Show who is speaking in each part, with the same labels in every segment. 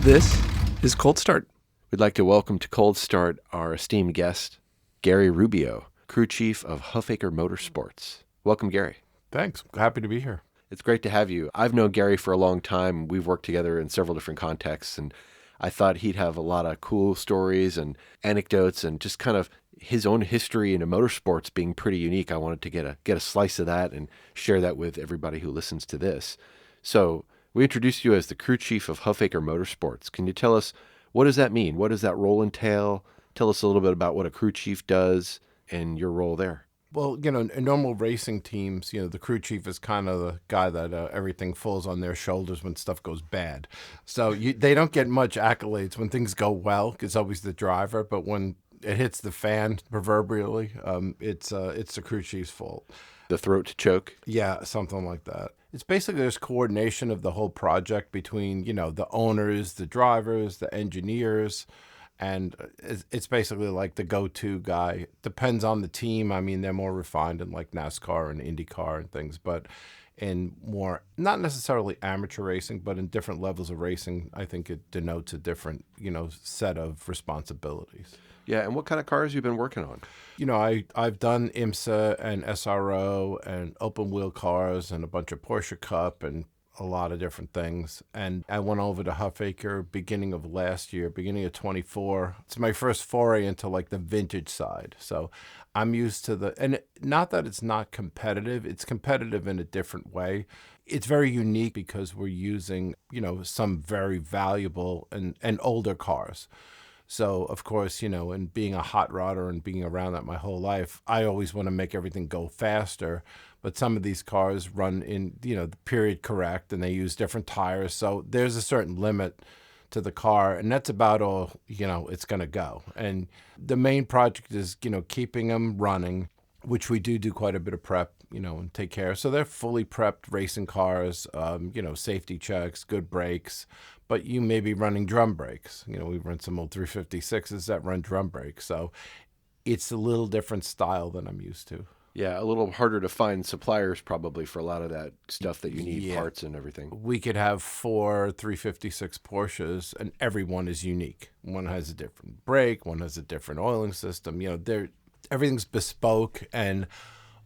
Speaker 1: This is Cold Start.
Speaker 2: We'd like to welcome to Cold Start our esteemed guest, Gary Rubio, Crew Chief of Huffaker Motorsports. Welcome, Gary.
Speaker 3: Thanks. Happy to be here.
Speaker 2: It's great to have you. I've known Gary for a long time. We've worked together in several different contexts, and I thought he'd have a lot of cool stories and anecdotes and just kind of his own history into motorsports being pretty unique. I wanted to get a slice of that and share that with everybody who listens to this. So we introduced you as the Crew Chief of Huffaker Motorsports. Can you tell us, what does that mean? What does that role entail? Tell us a little bit about what a crew chief does and your role there.
Speaker 3: Well, in normal racing teams, the crew chief is kind of the guy that everything falls on their shoulders when stuff goes bad. So they don't get much accolades. When things go well, it's always the driver. But when it hits the fan, proverbially, it's the crew chief's fault.
Speaker 2: The throat to choke?
Speaker 3: Yeah, something like that. It's basically this coordination of the whole project between, the owners, the drivers, the engineers, and it's basically like the go-to guy. Depends on the team. I mean, they're more refined in like NASCAR and IndyCar and things, but in more, not necessarily amateur racing, but in different levels of racing, I think it denotes a different, set of responsibilities.
Speaker 2: Yeah, and what kind of cars have you been working on?
Speaker 3: I've done IMSA and SRO and open wheel cars and a bunch of Porsche Cup and a lot of different things. And I went over to Huffaker beginning of last year, beginning of 24. It's my first foray into like the vintage side. So I'm used to and not that it's not competitive, it's competitive in a different way. It's very unique because we're using, some very valuable and older cars. So, of course, and being a hot rodder and being around that my whole life, I always want to make everything go faster. But some of these cars run in, the period correct, and they use different tires. So there's a certain limit to the car, and that's about all, it's going to go. And the main project is, keeping them running, which we do quite a bit of prep, and take care. So they're fully prepped racing cars, safety checks, good brakes. But you may be running drum brakes. We run some old 356s that run drum brakes. So it's a little different style than I'm used to.
Speaker 2: Yeah, a little harder to find suppliers probably for a lot of that stuff that you need, parts and everything.
Speaker 3: We could have 4 356 Porsches, and every one is unique. One has a different brake, one has a different oiling system. Everything's bespoke, and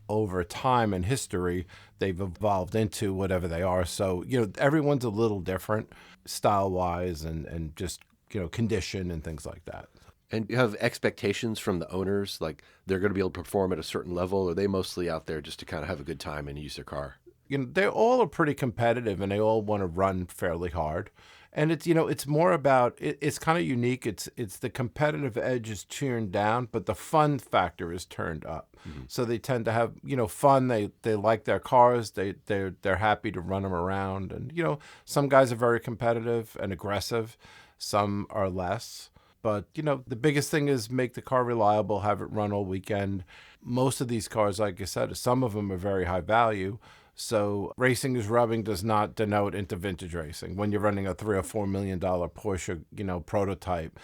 Speaker 3: over time and history, they've evolved into whatever they are. So, everyone's a little different style-wise and just, condition and things like that.
Speaker 2: And you have expectations from the owners, like they're going to be able to perform at a certain level, or are they mostly out there just to kind of have a good time and use their car?
Speaker 3: They all are pretty competitive, and they all want to run fairly hard. And it's, it's more about, it's kind of unique. It's the competitive edge is tuned down, but the fun factor is turned up. Mm-hmm. So they tend to have, fun. They like their cars. They're happy to run them around. And, some guys are very competitive and aggressive. Some are less. But, the biggest thing is make the car reliable, have it run all weekend. Most of these cars, like I said, some of them are very high value. So racing is rubbing does not denote into vintage racing. When you're running a $3 or $4 million Porsche, prototype,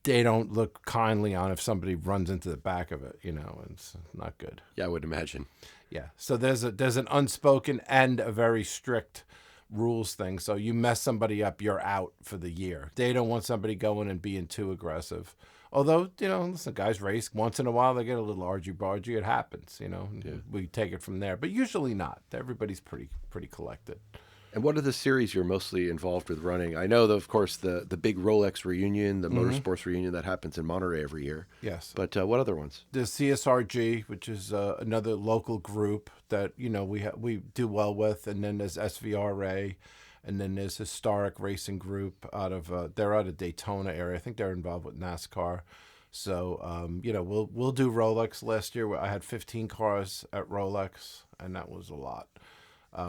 Speaker 3: they don't look kindly on if somebody runs into the back of it. It's not good.
Speaker 2: Yeah, I would imagine.
Speaker 3: Yeah. So there's an unspoken and a very strict rules thing. So you mess somebody up, you're out for the year. They don't want somebody going and being too aggressive. Although, listen, guys race. Once in a while, they get a little argy-bargy. It happens, Yeah. We take it from there. But usually not. Everybody's pretty collected.
Speaker 2: And what are the series you're mostly involved with running? I know, of course, the big Rolex reunion, the motorsports reunion that happens in Monterey every year.
Speaker 3: Yes.
Speaker 2: But what other ones?
Speaker 3: The CSRG, which is another local group that, we do well with. And then there's SVRA. And then there's Historic Racing Group they're out of Daytona area. I think they're involved with NASCAR. So, we'll do Rolex. Last year, I had 15 cars at Rolex, and that was a lot.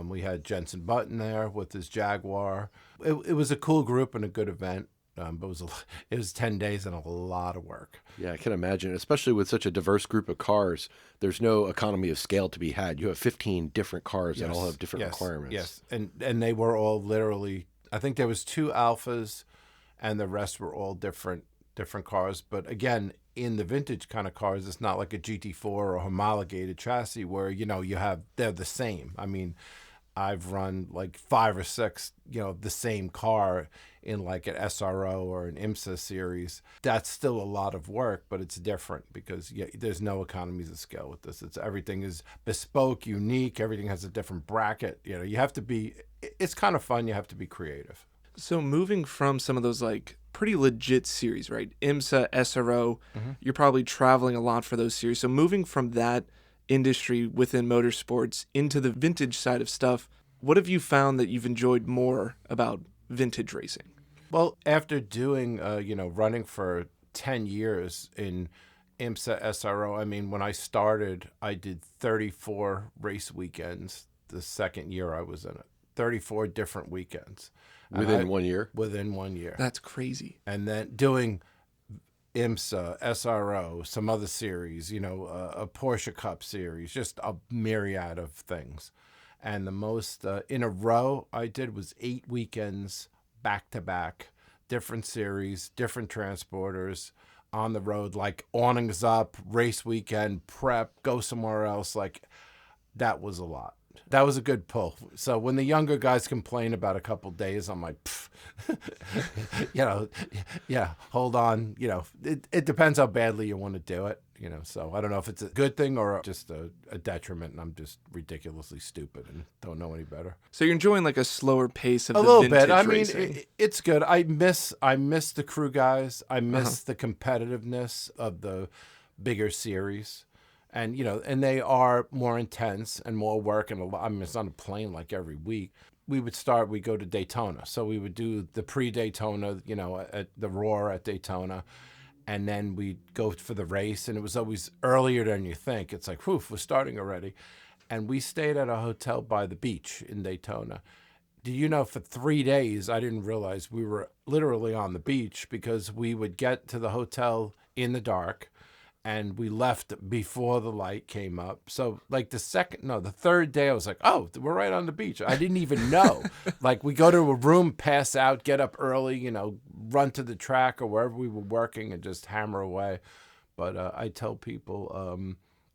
Speaker 3: We had Jensen Button there with his Jaguar. It was a cool group and a good event. But it was 10 days and a lot of work.
Speaker 2: Yeah, I can imagine, especially with such a diverse group of cars. There's no economy of scale to be had. You have 15 different cars that all have different requirements.
Speaker 3: Yes, and they were all literally, I think there was 2 Alphas, and the rest were all different cars. But again, in the vintage kind of cars, it's not like a GT4 or homologated chassis where, they're the same. I mean, I've run like 5 or 6, the same car in like an SRO or an IMSA series. That's still a lot of work, but it's different because there's no economies of scale with this. Everything is bespoke, unique. Everything has a different bracket. You have to be. It's kind of fun. You have to be creative.
Speaker 1: So moving from some of those like pretty legit series, right? IMSA, SRO, you're probably traveling a lot for those series. So moving from that industry within motorsports into the vintage side of stuff, what have you found that you've enjoyed more about vintage racing?
Speaker 3: Well, after doing, running for 10 years in IMSA SRO, I mean, when I started, I did 34 race weekends the second year I was in it. 34 different weekends.
Speaker 2: Within 1 year?
Speaker 3: Within 1 year.
Speaker 1: That's crazy.
Speaker 3: And then doing IMSA, SRO, some other series, a Porsche Cup series, just a myriad of things. And the most in a row I did was 8 weekends back to back, different series, different transporters on the road, like awnings up, race weekend, prep, go somewhere else. Like that was a lot. That was a good pull. So when the younger guys complain about a couple days, I'm like, yeah, hold on. It depends how badly you want to do it. So I don't know if it's a good thing or just a detriment, and I'm just ridiculously stupid and don't know any better.
Speaker 1: So you're enjoying like a slower pace of
Speaker 3: a
Speaker 1: the
Speaker 3: little
Speaker 1: vintage
Speaker 3: bit. I
Speaker 1: racing.
Speaker 3: mean, it's good. I miss the crew guys. I miss the competitiveness of the bigger series. And, and they are more intense and more work. And it's on a plane like every week. We go to Daytona. So we would do the pre-Daytona, at the Roar at Daytona. And then we'd go for the race. And it was always earlier than you think. It's like, whew, we're starting already. And we stayed at a hotel by the beach in Daytona. Do you know, for 3 days, I didn't realize we were literally on the beach because we would get to the hotel in the dark. And we left before the light came up. So like the third day, I was like, oh, we're right on the beach. I didn't even know. Like we go to a room, pass out, get up early, run to the track or wherever we were working and just hammer away. But I tell people,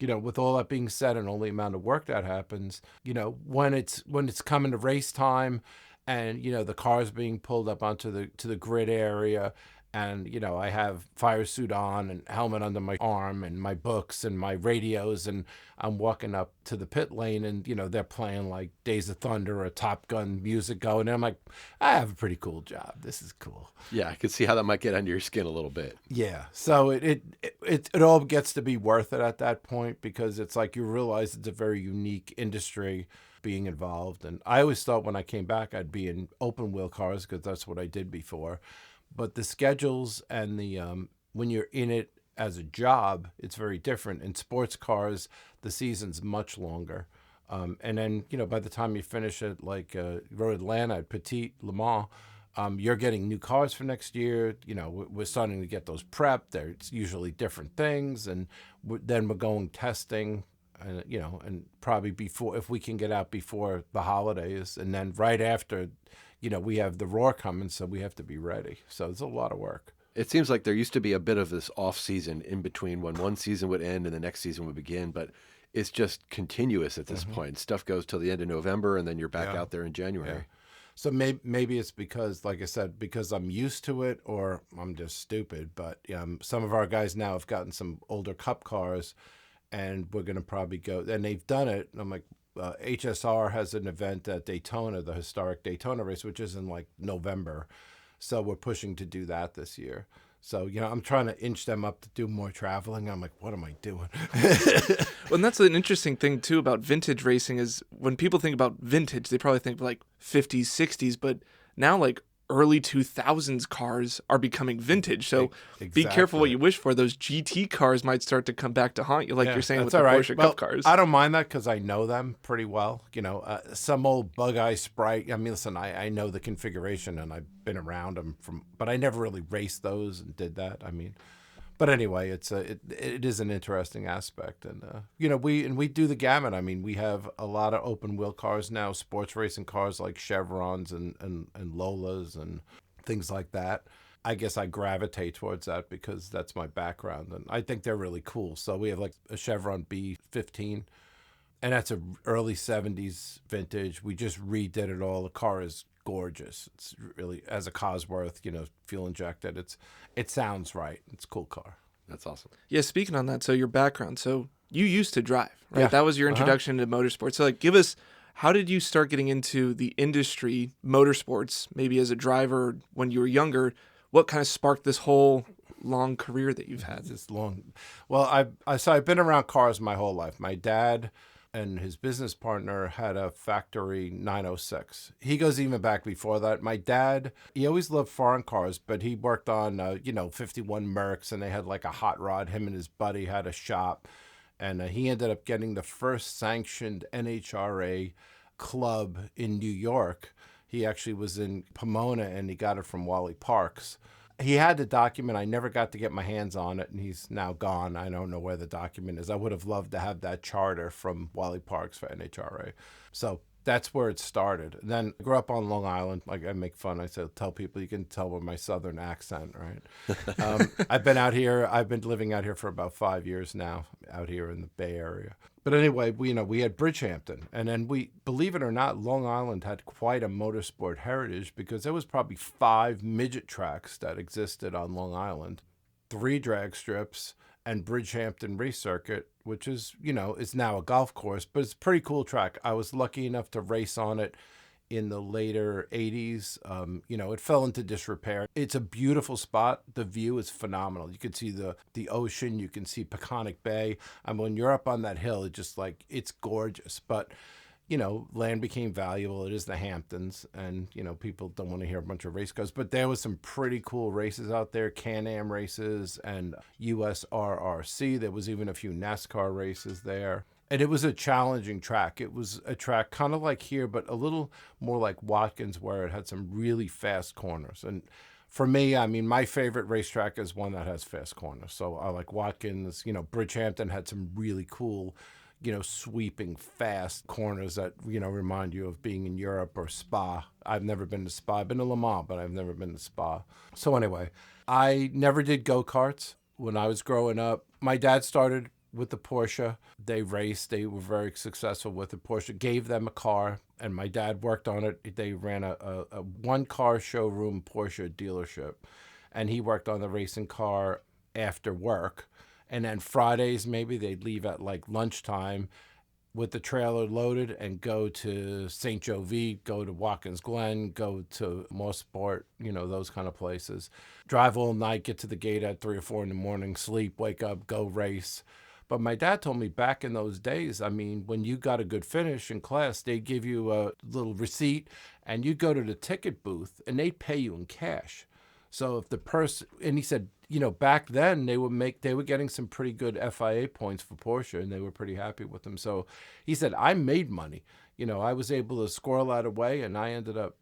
Speaker 3: with all that being said and all the amount of work that happens, when it's coming to race time and, the car's being pulled up onto the grid area, and, I have fire suit on and helmet under my arm and my books and my radios. And I'm walking up to the pit lane and, they're playing like Days of Thunder or Top Gun music going. And I'm like, I have a pretty cool job. This is cool.
Speaker 2: Yeah, I could see how that might get under your skin a little bit.
Speaker 3: Yeah. So it all gets to be worth it at that point because it's like you realize it's a very unique industry being involved. And I always thought when I came back, I'd be in open wheel cars because that's what I did before. But the schedules and the when you're in it as a job, it's very different. In sports cars, the season's much longer. And then, by the time you finish it, like Road Atlanta at Petit Le Mans, you're getting new cars for next year. We're starting to get those prepped. There's usually different things. And then we're going testing, and probably before, if we can get out before the holidays. And then right after, we have the Roar coming, so we have to be ready. So it's a lot of work.
Speaker 2: It seems like there used to be a bit of this off season in between when one season would end and the next season would begin, but it's just continuous at this point. Stuff goes till the end of November, and then you're back out there in January.
Speaker 3: Yeah. So maybe it's because, like I said, because I'm used to it or I'm just stupid. But some of our guys now have gotten some older Cup cars, and we're going to probably go. And they've done it. And I'm like, HSR has an event at Daytona, the historic Daytona race, which is in like November. So we're pushing to do that this year. So, I'm trying to inch them up to do more traveling. I'm like, what am I doing?
Speaker 1: Well, and that's an interesting thing, too, about vintage racing is when people think about vintage, they probably think like 50s, 60s, but now like early 2000s cars are becoming vintage. So be careful what you wish for. Those GT cars might start to come back to haunt you, like you're saying with the Porsche Cup cars.
Speaker 3: I don't mind that because I know them pretty well. Some old bug-eye Sprite. I mean, listen, I know the configuration and I've been around them but I never really raced those and did that. I mean, but anyway, it is an interesting aspect, and we do the gamut. I mean, we have a lot of open wheel cars now, sports racing cars like Chevrons and Lolas and things like that. I guess I gravitate towards that because that's my background, and I think they're really cool. So we have like a Chevron B15, And that's a early 70s vintage. We just redid it all. The car is gorgeous. It's really, as a Cosworth, fuel injected. It sounds right. It's a cool car.
Speaker 2: That's awesome.
Speaker 1: Yeah, speaking on that, so your background, so you used to drive, right?
Speaker 3: Yeah.
Speaker 1: That was your introduction to motorsports. So give us, how did you start getting into the industry, motorsports, maybe as a driver when you were younger? What kind of sparked this whole long career that you've had?
Speaker 3: This long. Well, I've been around cars my whole life. My dad and his business partner had a factory 906. He goes even back before that. My dad, he always loved foreign cars, but he worked on 51 Mercs, and they had like a hot rod. Him and his buddy had a shop, and he ended up getting the first sanctioned NHRA club in New York. He actually was in Pomona, and he got it from Wally Parks. He had the document. I never got to get my hands on it, and he's now gone. I don't know where the document is. I would have loved to have that charter from Wally Parks for NHRA. So that's where it started. Then I grew up on Long Island. Like, I make fun. I tell people, you can tell with my southern accent, right? I've been out here. I've been living out here for about 5 years now, out here in the Bay Area. But anyway, we had Bridgehampton, and then believe it or not, Long Island had quite a motorsport heritage because there was probably 5 midget tracks that existed on Long Island, 3 drag strips, and Bridgehampton Race Circuit, which is, is now a golf course, but it's a pretty cool track. I was lucky enough to race on it in the later 80s. It fell into disrepair. It's a beautiful spot. The view is phenomenal. You can see the ocean. You can see Peconic Bay. When you're up on that hill, it's gorgeous. But, land became valuable. It is the Hamptons, and, people don't want to hear a bunch of race cars. But there was some pretty cool races out there, Can-Am races and USRRC. There was even a few NASCAR races there. And it was a challenging track. It was a track kind of like here, but a little more like Watkins, where it had some really fast corners. And for me, my favorite racetrack is one that has fast corners. So I like Watkins. Bridgehampton had some really cool, sweeping fast corners that, remind you of being in Europe or Spa. I've never been to Spa. I've been to Le Mans, but I've never been to Spa. So anyway, I never did go-karts when I was growing up. My dad started with the Porsche. They raced. They were very successful with the Porsche. Gave them a car, and my dad worked on it. They ran a one-car showroom Porsche dealership, and he worked on the racing car after work. And then Fridays, maybe they'd leave at like lunchtime with the trailer loaded and go to St. Jovie, go to Watkins Glen, go to Moorsport, those kind of places. Drive all night, get to the gate at 3 or 4 in the morning, sleep, wake up, go race. But my dad told me back in those days, when you got a good finish in class, they'd give you a little receipt, and you'd go to the ticket booth, and they'd pay you in cash. So if the person, and he said, back then they were getting some pretty good FIA points for Porsche, and they were pretty happy with them. So he said, I made money. I was able to squirrel that away, and I ended up,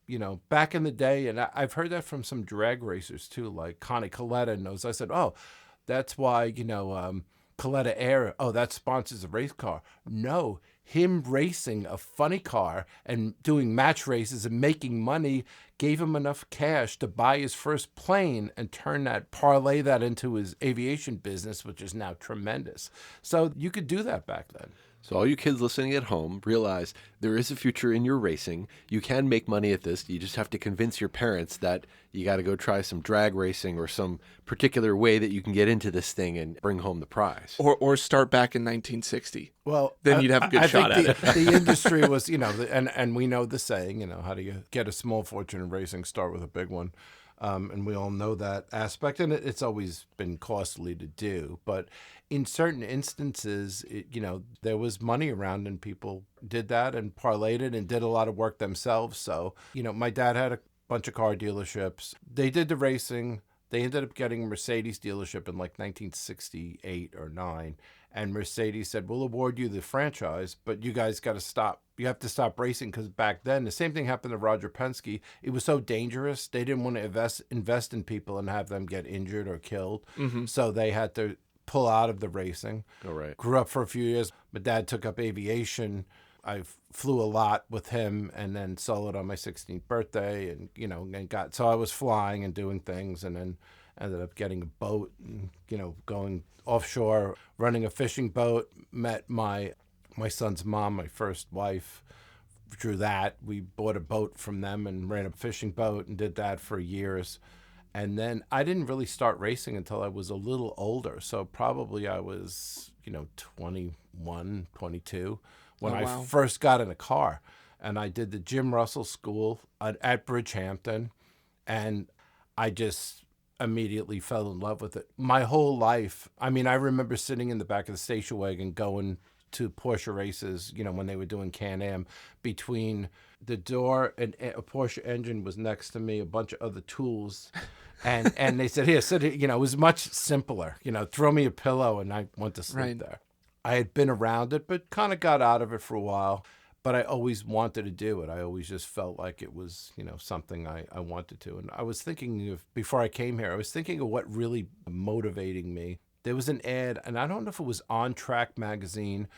Speaker 3: back in the day, and I've heard that from some drag racers too, like Connie Coletta knows. I said, oh, that's why, Coletta Air, that sponsors a race car. No, him racing a funny car and doing match races and making money gave him enough cash to buy his first plane and parlay that into his aviation business, which is now tremendous. So you could do that back then.
Speaker 2: So all you kids listening at home, realize there is a future in your racing. You can make money at this. You just have to convince your parents that you got to go try some drag racing or some particular way that you can get into this thing and bring home the prize.
Speaker 1: Or start back in 1960.
Speaker 2: Well,
Speaker 1: then you'd have a good shot at it.
Speaker 3: The industry was, and we know the saying, how do you get a small fortune in racing, start with a big one. And we all know that aspect, and it's always been costly to do. But in certain instances, there was money around, and people did that and parlayed it and did a lot of work themselves. So, my dad had a bunch of car dealerships. They did the racing. They ended up getting a Mercedes dealership in like 1968 or 9. And Mercedes said, we'll award you the franchise, but you guys got to stop. You have to stop racing, because back then, the same thing happened to Roger Penske. It was so dangerous. They didn't want to invest in people and have them get injured or killed. Mm-hmm. So they had to pull out of the racing.
Speaker 2: All right.
Speaker 3: Grew up for a few years. My dad took up aviation. I flew a lot with him, and then soloed on my 16th birthday, and so I was flying and doing things, and then ended up getting a boat and, going offshore, running a fishing boat. Met my My son's mom, my first wife, drew that. We bought a boat from them and ran a fishing boat and did that for years. And then I didn't really start racing until I was a little older. So probably I was, 21, 22 when
Speaker 1: Oh,
Speaker 3: I
Speaker 1: wow.
Speaker 3: first got in a car. And I did the Jim Russell School at Bridgehampton. And I just immediately fell in love with it. My whole life, I mean, I remember sitting in the back of the station wagon going to Porsche races, when they were doing Can-Am. Between the door and a Porsche engine was next to me, a bunch of other tools. And they said, here, sit here. It was much simpler. Throw me a pillow and I went to sleep
Speaker 1: Right.
Speaker 3: there. I had been around it, but kind of got out of it for a while. But I always wanted to do it. I always just felt like it was, something I wanted to. And I was thinking of, before I came here, I was thinking of what really motivating me. There was an ad, and I don't know if it was On Track magazine.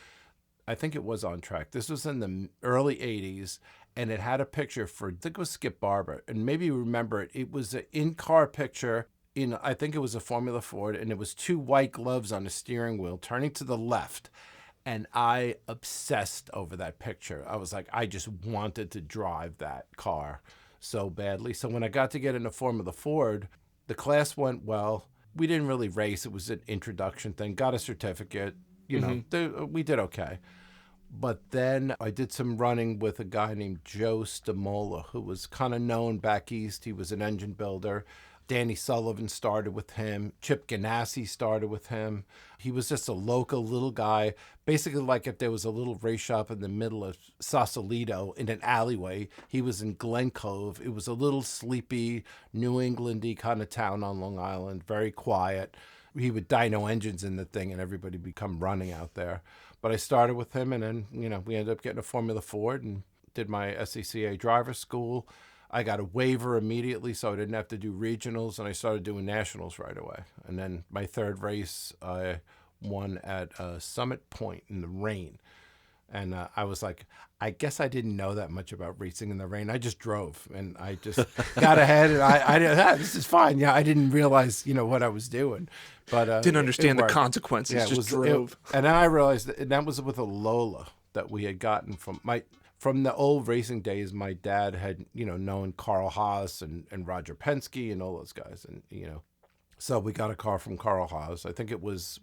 Speaker 3: I think it was On Track. This was in the early 80s, and it had a picture for, I think it was Skip Barber. And maybe you remember it. It was an in-car picture. I think it was a Formula Ford, and it was two white gloves on a steering wheel turning to the left. And I obsessed over that picture. I was like, I just wanted to drive that car so badly. So when I got to get into Formula Ford, the class went well. We didn't really race. It was an introduction thing. Got a certificate. We did okay. But then I did some running with a guy named Joe Stamola, who was kind of known back east. He was an engine builder. Danny Sullivan started with him. Chip Ganassi started with him. He was just a local little guy, basically like if there was a little race shop in the middle of Sausalito in an alleyway. He was in Glen Cove. It was a little sleepy, New Englandy kind of town on Long Island, very quiet. He would dyno engines in the thing and everybody would come running out there. But I started with him, and then, we ended up getting a Formula Ford and did my SCCA driver school. I got a waiver immediately, so I didn't have to do regionals, and I started doing nationals right away. And then my third race, I won at Summit Point in the rain. And I was like, I guess I didn't know that much about racing in the rain. I just drove, and I just got ahead, and I this is fine. Yeah, I didn't realize, what I was doing. But
Speaker 1: Didn't understand the consequences,
Speaker 3: yeah,
Speaker 1: just drove.
Speaker 3: And then I realized that was with a Lola that we had gotten from the old racing days. My dad had, known Carl Haas and Roger Penske and all those guys. And, so we got a car from Carl Haas. I think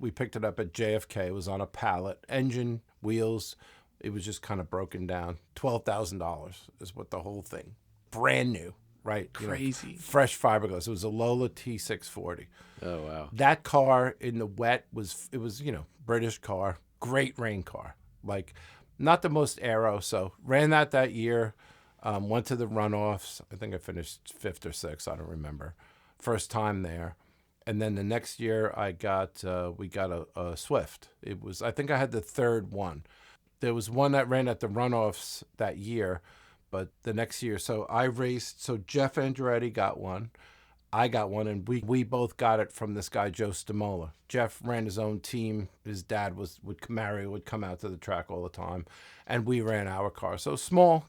Speaker 3: we picked it up at JFK. It was on a pallet, engine, wheels. It was just kind of broken down. $12,000 is what the whole thing, brand new, right?
Speaker 1: Crazy.
Speaker 3: Fresh fiberglass. It was a Lola T640.
Speaker 2: Oh, wow.
Speaker 3: That car in the wet was British car, great rain car. Like, not the most aero, so ran that year, went to the runoffs. I think I finished 5th or 6th, I don't remember. First time there. And then the next year we got a Swift. I think I had the third one. There was one that ran at the runoffs that year, but the next year, so I raced, so Jeff Andretti got one. I got one, and we both got it from this guy, Joe Stamola. Jeff ran his own team. His dad Mario would come out to the track all the time, and we ran our car. So small,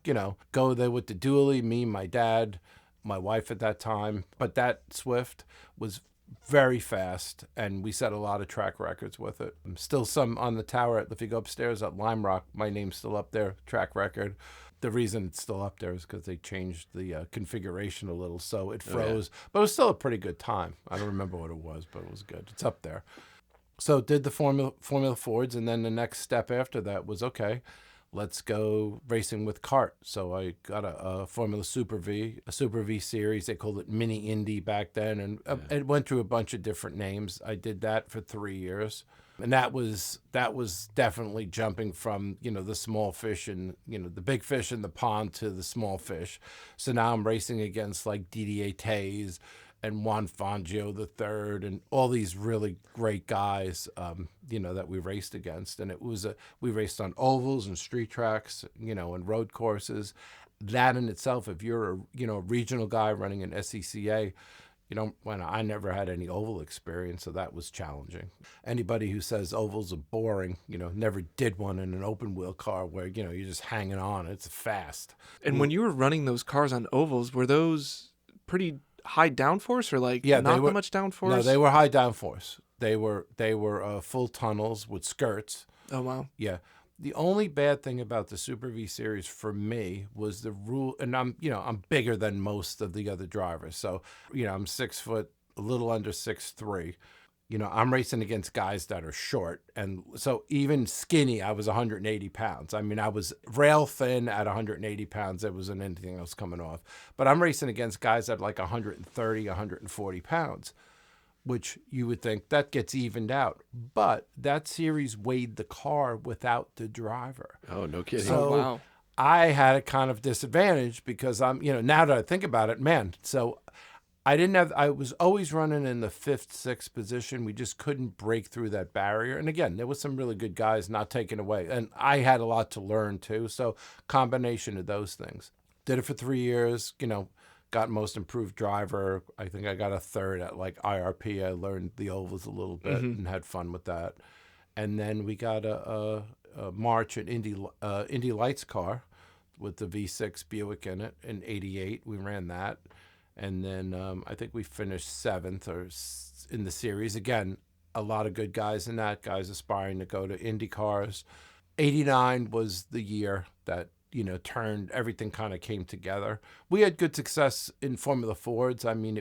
Speaker 3: go there with the dually, me, my dad, my wife at that time. But that Swift was very fast, and we set a lot of track records with it. Still some on the tower. If you go upstairs at Lime Rock, my name's still up there, track record. The reason it's still up there is because they changed the configuration a little, so it froze. Oh, yeah. But it was still a pretty good time. I don't remember what it was, but it was good. It's up there. So did the Formula Fords, and then the next step after that was, okay, let's go racing with kart. So I got a Formula Super V, a Super V series. They called it Mini Indy back then, and it went through a bunch of different names. I did that for 3 years. And that was definitely jumping from, the small fish and, the big fish in the pond to the small fish. So now I'm racing against like Didier Tays and Juan Fangio III and all these really great guys, that we raced against. And we raced on ovals and street tracks, and road courses. That in itself, if you're a regional guy running an SCCA, I never had any oval experience, so that was challenging. Anybody who says ovals are boring, never did one in an open wheel car where, you're just hanging on. It's fast.
Speaker 1: And when you were running those cars on ovals, were those pretty high downforce or not that much downforce?
Speaker 3: No, they were high downforce. They were full tunnels with skirts.
Speaker 1: Oh, wow.
Speaker 3: Yeah. The only bad thing about the Super V Series for me was the rule, and I'm bigger than most of the other drivers. So, I'm 6 foot, a little under 6'3". I'm racing against guys that are short. And so even skinny, I was 180 pounds. I mean, I was rail thin at 180 pounds. There wasn't anything else coming off. But I'm racing against guys that are like 130, 140 pounds, which you would think that gets evened out. But that series weighed the car without the driver.
Speaker 2: Oh, no kidding.
Speaker 3: So
Speaker 1: wow.
Speaker 3: I had a kind of disadvantage because I'm, now that I think about it, man, so I was always running in the 5th, 6th position. We just couldn't break through that barrier. And again, there was some really good guys, not taken away. And I had a lot to learn too. So combination of those things. Did it for 3 years, got most improved driver. I think I got a 3rd at like IRP. I learned the ovals a little bit and had fun with that. And then we got a March at Indy Lights car with the V6 Buick in it in '88. We ran that. And then I think we finished 7th in the series. Again, a lot of good guys in that, guys aspiring to go to Indy cars. '89 was the year that, turned, everything kind of came together. We had good success in Formula Fords. I mean,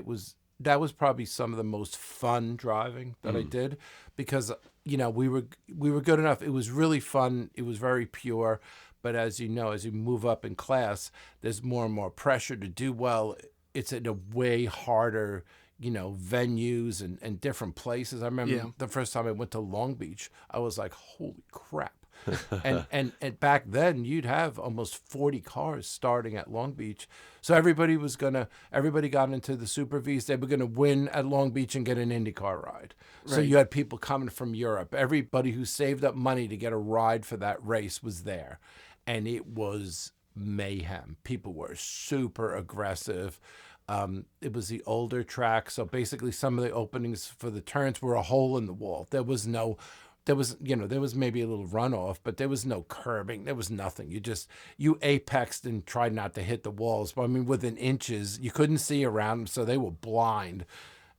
Speaker 3: that was probably some of the most fun driving that I did because, we were good enough. It was really fun. It was very pure. But as you know, as you move up in class, there's more and more pressure to do well. It's in a way harder, venues and different places. I remember the first time I went to Long Beach, I was like, holy crap. and back then you'd have almost 40 cars starting at Long Beach. So everybody got into the Super Vs. They were going to win at Long Beach and get an IndyCar ride. Right. So you had people coming from Europe. Everybody who saved up money to get a ride for that race was there. And it was mayhem. People were super aggressive. It was the older track, so basically some of the openings for the turns were a hole in the wall. There was maybe a little runoff, but there was no curbing. There was nothing. You apexed and tried not to hit the walls. But I mean, within inches, you couldn't see around them, so they were blind.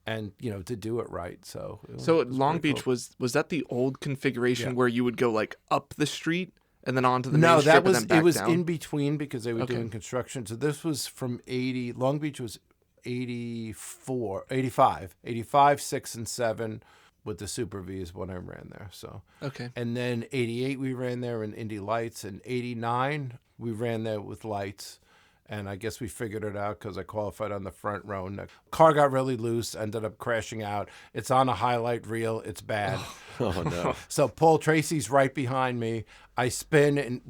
Speaker 3: And to do it right. So
Speaker 1: at Long Beach, cool. was that the old configuration where you would go like up the street and then onto the main strip and then back
Speaker 3: it was
Speaker 1: down?
Speaker 3: In between because they were doing construction. So this was from 80. Long Beach was 85, 6 and 7 with the Super V is when I ran there. So and then 88 we ran there in Indy Lights, and 89 we ran there with lights. And I guess we figured it out because I qualified on the front row. And the car got really loose, ended up crashing out. It's on a highlight reel. It's bad.
Speaker 2: Oh no.
Speaker 3: So Tracy's right behind me. I spin, and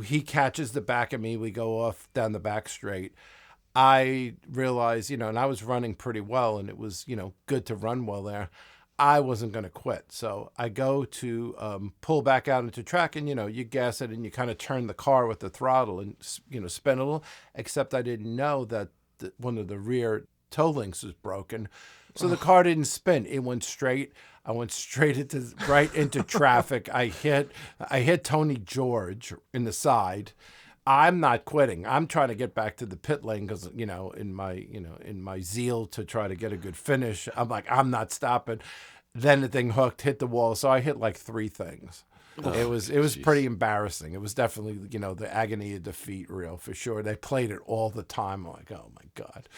Speaker 3: he catches the back of me. We go off down the back straight. I realized, and I was running pretty well, and it was, good to run well there. I wasn't going to quit. So I go to pull back out into track, and, you gas it and you kind of turn the car with the throttle and, spin a little, except I didn't know that one of the rear toe links was broken. So the car didn't spin. It went straight. I went straight into traffic. I hit Tony George in the side. I'm not quitting. I'm trying to get back to the pit lane because, in my zeal to try to get a good finish, I'm like, I'm not stopping. Then the thing hooked, hit the wall. So I hit like 3 things. It was pretty embarrassing. It was definitely, the agony of defeat reel for sure. They played it all the time. I'm like, oh my God.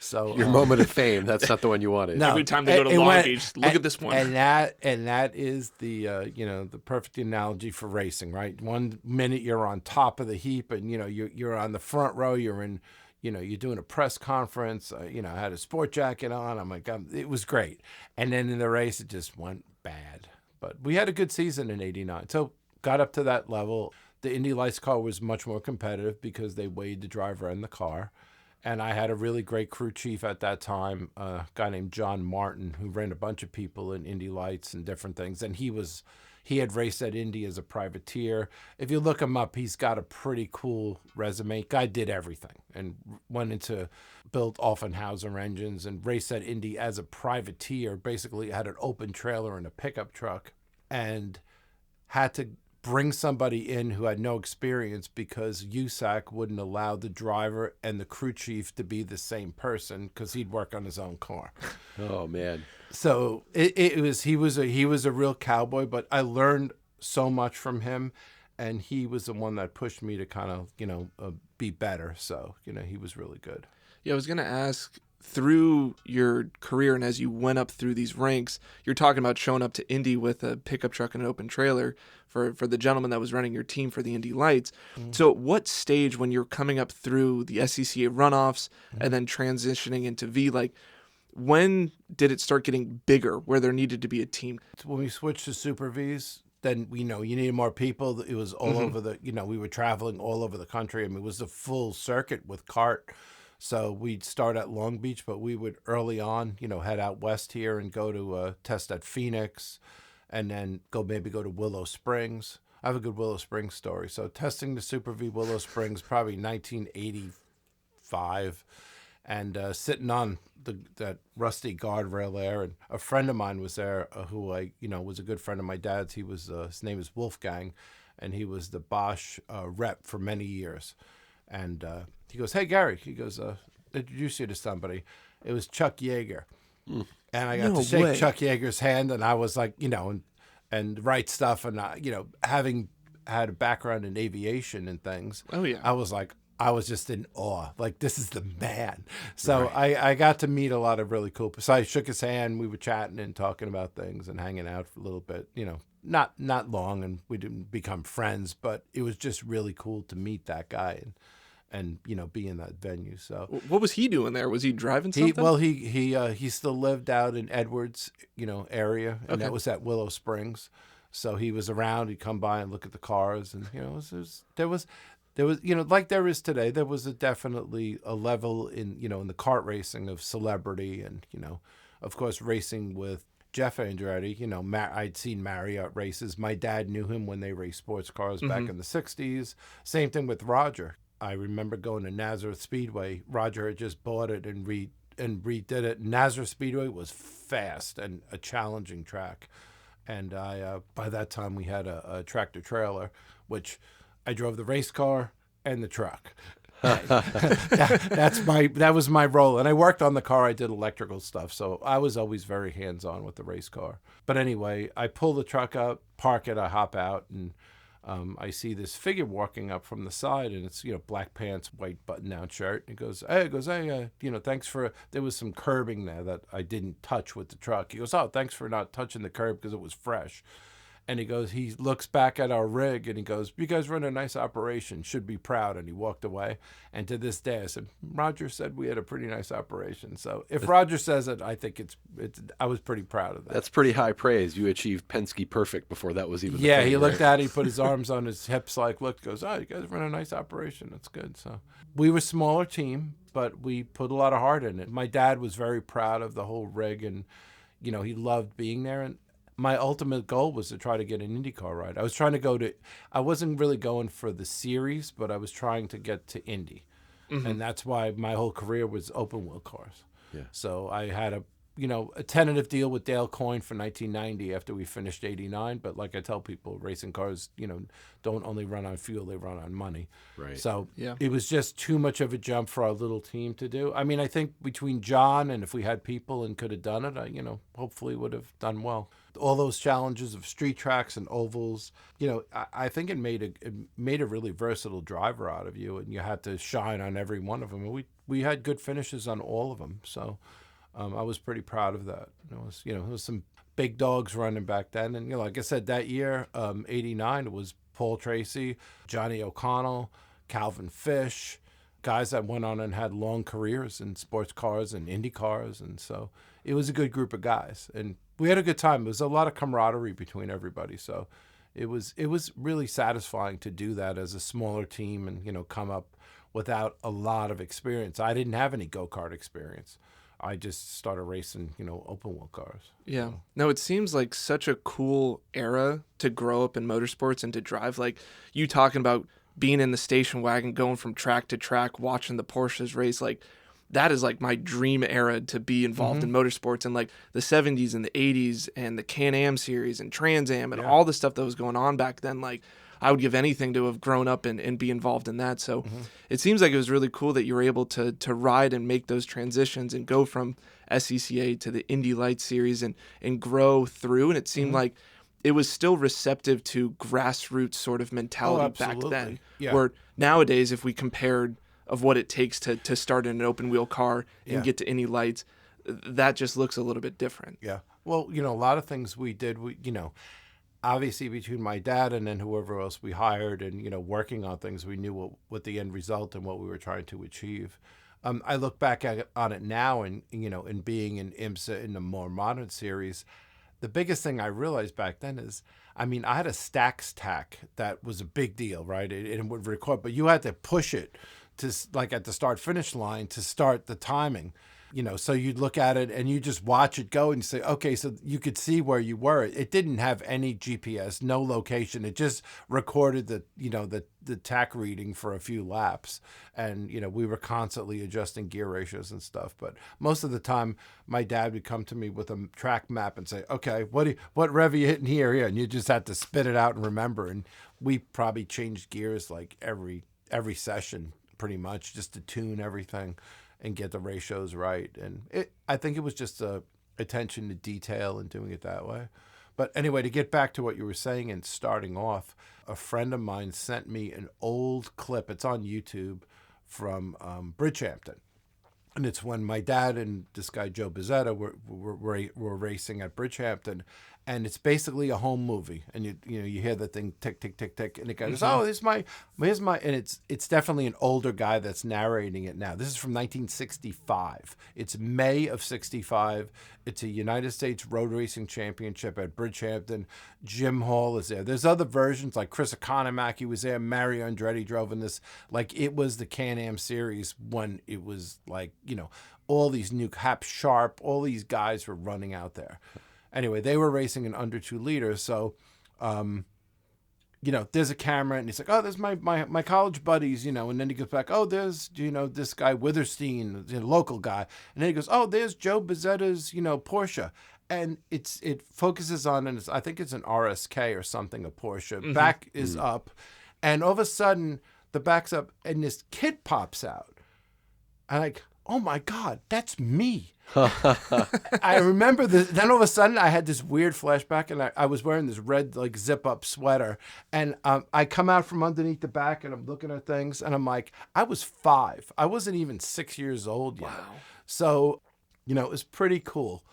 Speaker 3: So
Speaker 2: your moment of fame, that's not the one you wanted.
Speaker 1: No, every time they go to Long Beach, look at this one.
Speaker 3: And that is the the perfect analogy for racing, right? 1 minute you're on top of the heap, and you're on the front row. You're in, you're doing a press conference. I had a sport jacket on. I'm like, it was great. And then in the race, it just went bad. But we had a good season in '89, so got up to that level. The Indy Lights car was much more competitive because they weighed the driver and the car. And I had a really great crew chief at that time, a guy named John Martin, who ran a bunch of people in Indy Lights and different things. And he had raced at Indy as a privateer. If you look him up, he's got a pretty cool resume. Guy did everything and went into built Offenhauser engines and raced at Indy as a privateer. Basically had an open trailer and a pickup truck, and had to bring somebody in who had no experience because USAC wouldn't allow the driver and the crew chief to be the same person because he'd work on his own car.
Speaker 2: Oh man!
Speaker 3: So he was a real cowboy, but I learned so much from him. and he was the one that pushed me to kind of, be better. So, he was really good.
Speaker 1: Yeah, I was going to ask, through your career and as you went up through these ranks, you're talking about showing up to Indy with a pickup truck and an open trailer for the gentleman that was running your team for the Indy Lights. Mm-hmm. So at what stage, when you're coming up through the SCCA runoffs and then transitioning into V, like, when did it start getting bigger where there needed to be a team?
Speaker 3: When we switched to Super Vs, then, you needed more people. It was all over the, we were traveling all over the country. I mean, it was a full circuit with kart. So we'd start at Long Beach, but we would early on, head out west here and go to test at Phoenix, and then maybe go to Willow Springs. I have a good Willow Springs story. So testing the Super V Willow Springs, probably 1985, and sitting on that rusty guardrail there, and a friend of mine was there who I, was a good friend of my dad's. He was his name is Wolfgang, and he was the Bosch rep for many years, and he goes, "Hey, Gary," he goes, "introduce you to somebody." It was Chuck Yeager. And I got to shake Chuck Yeager's hand, and I was like, and write stuff. And, having had a background in aviation and things, I was like, I was just in awe. Like, this is the man. So I got to meet a lot of really cool people. So I shook his hand. We were chatting and talking about things and hanging out for a little bit, not long, and we didn't become friends, but it was just really cool to meet that guy and be in that venue. So
Speaker 1: what was he doing there? Was he driving something?
Speaker 3: He still lived out in Edwards, area, and that was at Willow Springs. So he was around. He'd come by and look at the cars, and there was like there is today. There was definitely a level in in the kart racing of celebrity, and of course racing with Jeff Andretti. I'd seen Mario at races. My dad knew him when they raced sports cars back in the '60s. Same thing with Roger. I remember going to Nazareth Speedway. Roger had just bought it and redid it. Nazareth Speedway was fast and a challenging track. And I by that time we had a tractor trailer, which I drove the race car and the truck. That was my role. And I worked on the car. I did electrical stuff. So I was always very hands-on with the race car. But anyway, I pull the truck up, park it, I hop out, and I see this figure walking up from the side, and it's, black pants, white button-down shirt. And he goes, hey, thanks for, there was some curbing there that I didn't touch with the truck. He goes, oh, thanks for not touching the curb because it was fresh. And he looks back at our rig and he goes, you guys run a nice operation, should be proud. And he walked away. And to this day, I said, Roger said we had a pretty nice operation. So if Roger says it, I think I was pretty proud of that.
Speaker 2: That's pretty high praise. You achieved Penske perfect before that was even the
Speaker 3: thing,
Speaker 2: he
Speaker 3: looked at it, he put his arms on his hips, goes, oh, you guys run a nice operation. That's good. So we were a smaller team, but we put a lot of heart in it. My dad was very proud of the whole rig, and, he loved being there. And my ultimate goal was to try to get an IndyCar ride. I was trying to I wasn't really going for the series, but I was trying to get to Indy. Mm-hmm. And that's why my whole career was open wheel cars. Yeah. So I had a tentative deal with Dale Coyne for 1990 after we finished 89. But like I tell people, racing cars, don't only run on fuel, they run on money.
Speaker 2: Right.
Speaker 3: So it was just too much of a jump for our little team to do. I mean, I think between John and if we had people and could have done it, I hopefully would have done well. All those challenges of street tracks and ovals, I think it made a really versatile driver out of you, and you had to shine on every one of them. And we had good finishes on all of them, so I was pretty proud of that. It was some big dogs running back then, and like I said, that year, '89, it was Paul Tracy, Johnny O'Connell, Calvin Fish, guys that went on and had long careers in sports cars and Indy cars, and so it was a good group of guys, and we had a good time. There was a lot of camaraderie between everybody, so it was really satisfying to do that as a smaller team and come up without a lot of experience. I didn't have any go-kart experience. I just started racing, open wheel cars.
Speaker 1: Yeah. So. No, it seems like such a cool era to grow up in motorsports and to drive. Like you talking about being in the station wagon, going from track to track, watching the Porsches race, like that is like my dream era to be involved in motorsports, and like the 70s and the 80s and the Can-Am series and Trans Am and all the stuff that was going on back then. Like I would give anything to have grown up and be involved in that. So it seems like it was really cool that you were able to ride and make those transitions and go from SCCA to the Indy Lights series and grow through. And it seemed like it was still receptive to grassroots sort of mentality back
Speaker 3: absolutely.
Speaker 1: then.
Speaker 3: Yeah.
Speaker 1: Where nowadays, if we compared of what it takes to start in an open wheel car and
Speaker 3: Yeah.
Speaker 1: get to Indy Lights, that just looks a little bit different.
Speaker 3: Yeah. Well, a lot of things we did, obviously between my dad and then whoever else we hired and, working on things, we knew what the end result and what we were trying to achieve. I look back on it now and, in being in IMSA in the more modern series, the biggest thing I realized back then is, I had a stacks tack that was a big deal, right? It would record, but you had to push it to like at the start finish line to start the timing. So you'd look at it and you just watch it go and you say, okay, so you could see where you were. It didn't have any GPS, no location. It just recorded the tack reading for a few laps. And, we were constantly adjusting gear ratios and stuff. But most of the time, my dad would come to me with a track map and say, okay, what rev are you hitting here? Yeah. And you just had to spit it out and remember. And we probably changed gears like every session pretty much just to tune everything and get the ratios right. And I think it was just attention to detail and doing it that way. But anyway, to get back to what you were saying and starting off, a friend of mine sent me an old clip. It's on YouTube from Bridgehampton. And it's when my dad and this guy, Joe Bezzetta, were racing at Bridgehampton. And it's basically a home movie. And you hear the thing tick, tick, tick, tick. And it goes, oh, here's my, and it's definitely an older guy that's narrating it now. This is from 1965. It's May of 65. It's a United States Road Racing Championship at Bridgehampton. Jim Hall is there. There's other versions, like Chris Economaki was there. Mario Andretti drove in this. Like, it was the Can-Am series when it was like, all these new Hap Sharp, all these guys were running out there. Anyway, they were racing in under 2 liters. So, there's a camera and he's like, oh, there's my college buddies, and then he goes back, oh, there's, this guy Witherstein, local guy. And then he goes, oh, there's Joe Bezzetta's, Porsche. And it focuses on, and I think it's an RSK or something, a Porsche. Mm-hmm. Back is up. And all of a sudden, the back's up and this kid pops out. I'm like, oh my God, that's me. I remember this. Then all of a sudden, I had this weird flashback, and I was wearing this red like zip up sweater, and I come out from underneath the back, and I'm looking at things, and I'm like, I was 5. I wasn't even 6 years old yet. Wow. So, it was pretty cool.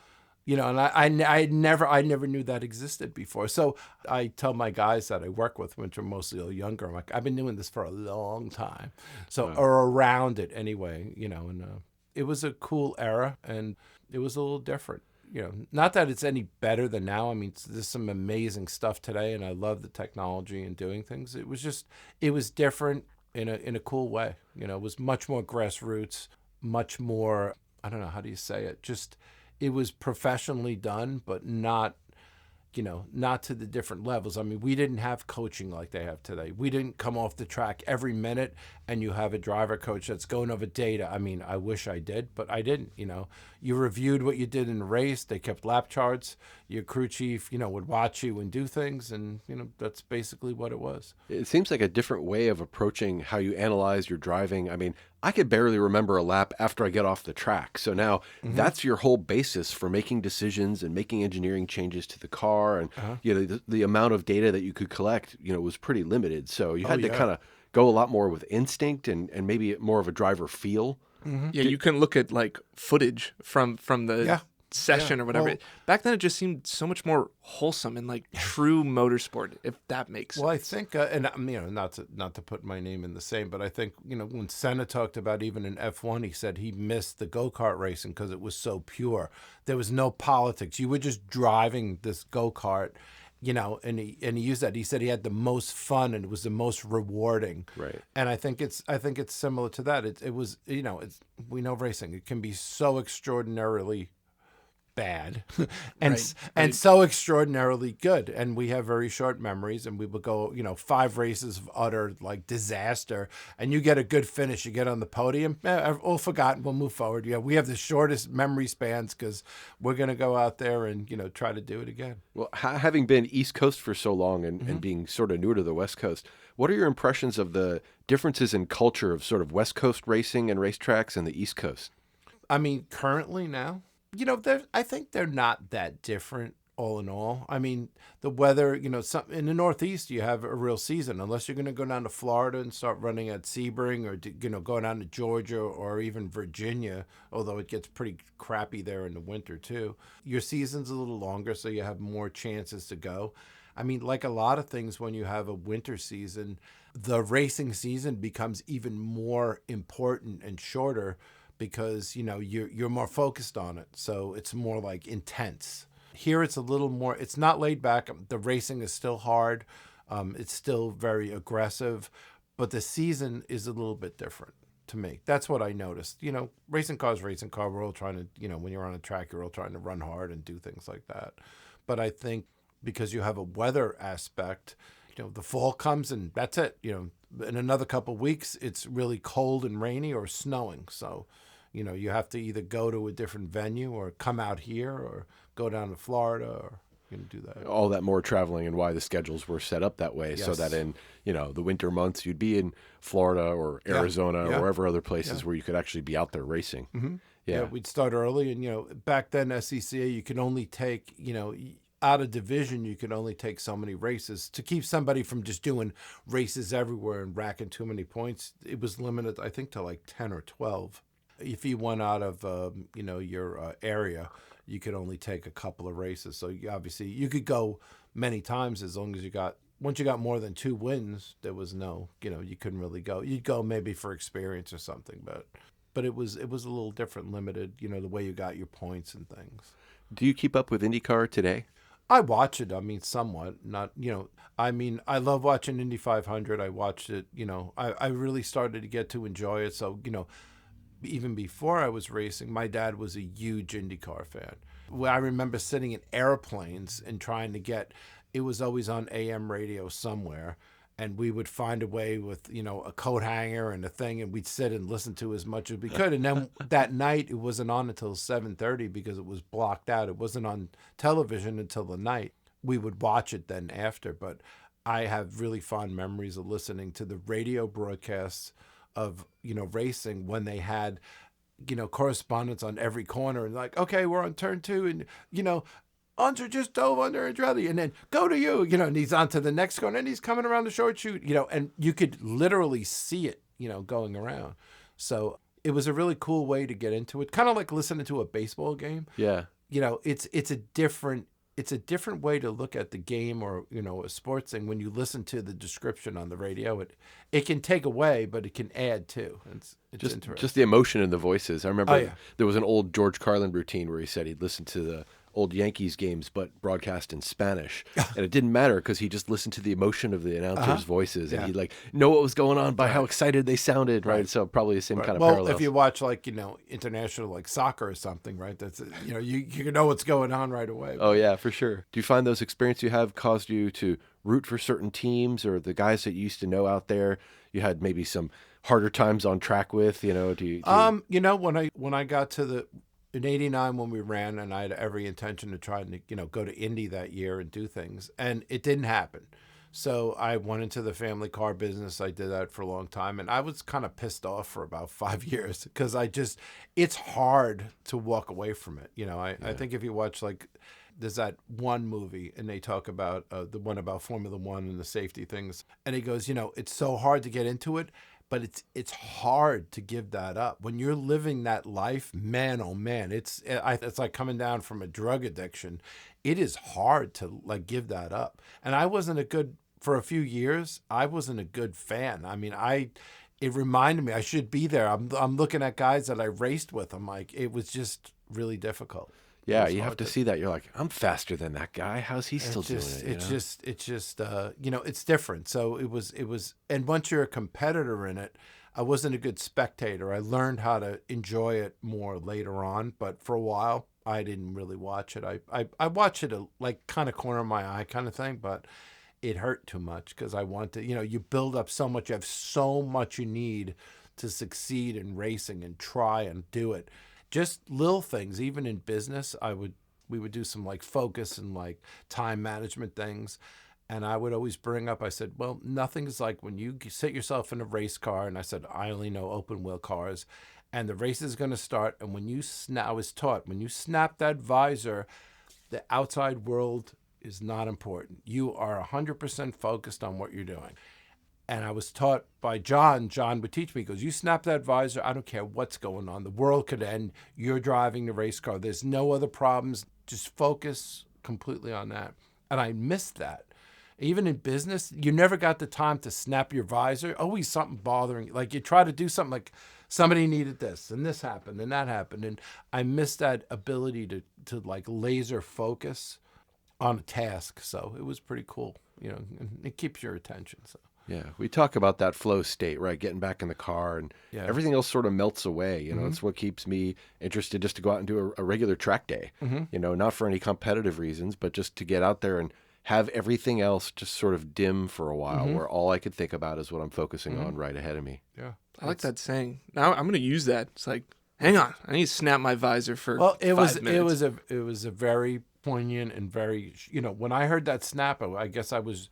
Speaker 3: And I never knew that existed before. So I tell my guys that I work with, which are mostly a little younger, I'm like, I've been doing this for a long time. So, or around it anyway, and it was a cool era and it was a little different. Not that it's any better than now. There's some amazing stuff today and I love the technology and doing things. It was different in a cool way. It was much more grassroots, much more, I don't know, how do you say it? Just, it was professionally done, but not to the different levels. We didn't have coaching like they have today. We didn't come off the track every minute and you have a driver coach that's going over data. I wish I did, but I didn't. You reviewed what you did in the race. They kept lap charts. Your crew chief, would watch you and do things. And, that's basically what it was.
Speaker 2: It seems like a different way of approaching how you analyze your driving. I could barely remember a lap after I get off the track. So now that's your whole basis for making decisions and making engineering changes to the car. And, the amount of data that you could collect, was pretty limited. So you had to kind of go a lot more with instinct and maybe more of a driver feel.
Speaker 1: Mm-hmm. Yeah, you can look at like footage from the session or whatever. Well, back then it just seemed so much more wholesome and like true motorsport, if that makes sense.
Speaker 3: Well, I think, and not to put my name in the same, but I think, when Senna talked about even in F1, he said he missed the go-kart racing because it was so pure. There was no politics. You were just driving this go-kart, and he used that. He said he had the most fun and it was the most rewarding.
Speaker 2: Right.
Speaker 3: And I think it's similar to that. It was, we know racing. It can be so extraordinarily bad and so extraordinarily good, and we have very short memories, and we would go 5 races of utter like disaster, and you get a good finish, you get on the podium, all forgotten, we'll move forward. We have the shortest memory spans because we're going to go out there and try to do it again.
Speaker 2: Well, having been East Coast for so long and being sort of newer to the West Coast, what are your impressions of the differences in culture of sort of West Coast racing and racetracks and the East Coast?
Speaker 3: Currently now, I think they're not that different. all in all. I mean, the weather, in the Northeast, you have a real season, unless you're going to go down to Florida and start running at Sebring, or, go down to Georgia or even Virginia, although it gets pretty crappy there in the winter too. Your season's a little longer, so you have more chances to go. I mean, like a lot of things, when you have a winter season, the racing season becomes even more important and shorter because, you're more focused on it. So it's more like intense. Here it's a little more, it's not laid back. The racing is still hard. It's still very aggressive, but the season is a little bit different to me. That's what I noticed. Racing car is racing car. We're all trying to, when you're on a track, you're all trying to run hard and do things like that. But I think because you have a weather aspect, the fall comes and that's it. In another couple of weeks, it's really cold and rainy or snowing. So, you have to either go to a different venue or come out here or go down to Florida or do that.
Speaker 2: All that more traveling, and why the schedules were set up that way,
Speaker 3: Yes.
Speaker 2: so that in the winter months you'd be in Florida or Arizona or wherever other places where you could actually be out there racing.
Speaker 3: Mm-hmm.
Speaker 2: Yeah,
Speaker 3: we'd start early, and back then SCCA you could only take out of division you could only take so many races to keep somebody from just doing races everywhere and racking too many points. It was limited, I think, to like 10 or 12. If you went out of your area, you could only take a couple of races. So obviously you could go many times as long as once you got more than 2 wins, there was no, you couldn't really go. You'd go maybe for experience or something, but it was a little different, limited, the way you got your points and things.
Speaker 2: Do you keep up with IndyCar today?
Speaker 3: I watch it. I mean, somewhat. Not, I love watching Indy 500. I watched it. I really started to get to enjoy it. So, even before I was racing, my dad was a huge IndyCar fan. Well, I remember sitting in airplanes and trying to it was always on AM radio somewhere. And we would find a way with, a coat hanger and a thing, and we'd sit and listen to as much as we could. And then that night, it wasn't on until 7:30 because it was blocked out. It wasn't on television until the night. We would watch it then after. But I have really fond memories of listening to the radio broadcasts of, racing when they had, correspondents on every corner and like, okay, we're on turn 2 and, Unser just dove under Andretti, and then go to you, and he's on to the next corner, and he's coming around the short chute, and you could literally see it, going around. So it was a really cool way to get into it, kind of like listening to a baseball game.
Speaker 2: Yeah.
Speaker 3: It's a different way to look at the game or, a sports thing. When you listen to the description on the radio, it can take away, but it can add too. It's interesting.
Speaker 2: Just the emotion in the voices. I remember there was an old George Carlin routine where he said he'd listen to the old Yankees games, but broadcast in Spanish. And it didn't matter because he just listened to the emotion of the announcers' voices, and he'd know what was going on by how excited they sounded, right? So probably the same kind of parallels.
Speaker 3: If you watch international like soccer or something, right? That's you know what's going on right away.
Speaker 2: Oh yeah, for sure. Do you find those experiences you have caused you to root for certain teams or the guys that you used to know out there? You had maybe some harder times on track with,
Speaker 3: when I got to in '89 when we ran, and I had every intention to try and go to Indy that year and do things, and it didn't happen. So I went into the family car business. I did that for a long time, and I was kind of pissed off for about 5 years because it's hard to walk away from it. I think if you watch there's that one movie, and they talk about the one about Formula One and the safety things, and he goes, it's so hard to get into it. But it's hard to give that up when you're living that life. Man, oh man, it's like coming down from a drug addiction. It is hard to give that up. And for a few years, I wasn't a good fan. I mean, it reminded me I should be there. I'm looking at guys that I raced with. I'm like, it was just really difficult.
Speaker 2: Yeah, you have to see that. You're like, I'm faster than that guy. How's he still doing it?
Speaker 3: It's just it's different. So it was, and once you're a competitor in it, I wasn't a good spectator. I learned how to enjoy it more later on, but for a while, I didn't really watch it. I watched it kind of corner of my eye kind of thing, but it hurt too much because I wanted, you build up so much. You have so much you need to succeed in racing and try and do it. Just little things, even in business, we would do some focus and time management things. And I would always bring up, I said, well, nothing's like when you sit yourself in a race car. And I said, I only know open wheel cars and the race is going to start. And I was taught when you snap that visor, The outside world is not important. You are 100% focused on what you're doing. And I was taught by John. John would teach me, he goes, you snap that visor, I don't care what's going on. The world could end. You're driving the race car. There's no other problems. Just focus completely on that. And I missed that. Even in business, you never got the time to snap your visor. Always something bothering you. Like you try to do something like somebody needed this and this happened and that happened. And I missed that ability to like laser focus on a task. So it was pretty cool, and it keeps your attention. So.
Speaker 2: Yeah, we talk about that flow state, right? Getting back in the car and everything else sort of melts away. It's what keeps me interested just to go out and do a regular track day, not for any competitive reasons, but just to get out there and have everything else just sort of dim for a while where all I could think about is what I'm focusing on right ahead of me.
Speaker 3: Yeah.
Speaker 1: I like that saying. Now I'm going to use that. It's like, hang on, I need to snap my visor for 5 minutes.
Speaker 3: It was a very poignant and very, when I heard that snap, I guess I was